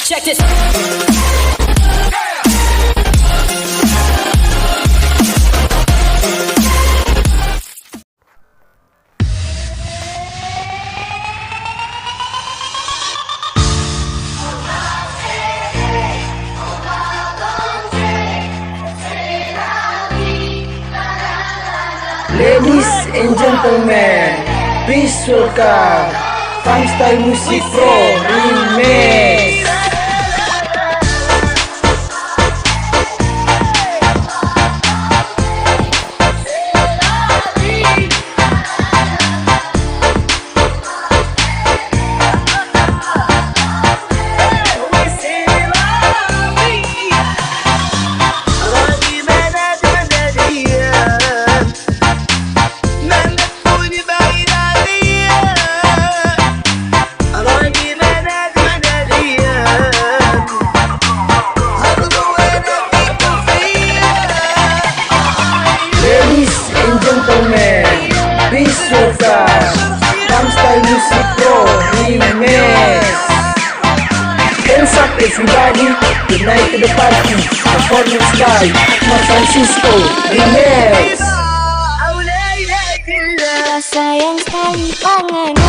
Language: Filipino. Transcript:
Check this. Ladies and gentlemen, please welcome Style Music Pro Remix. Please welcome Style Music Pro Remix. Hands up everybody, tonight to the party. Performance by San Francisco Remix. Sayang sekali pangan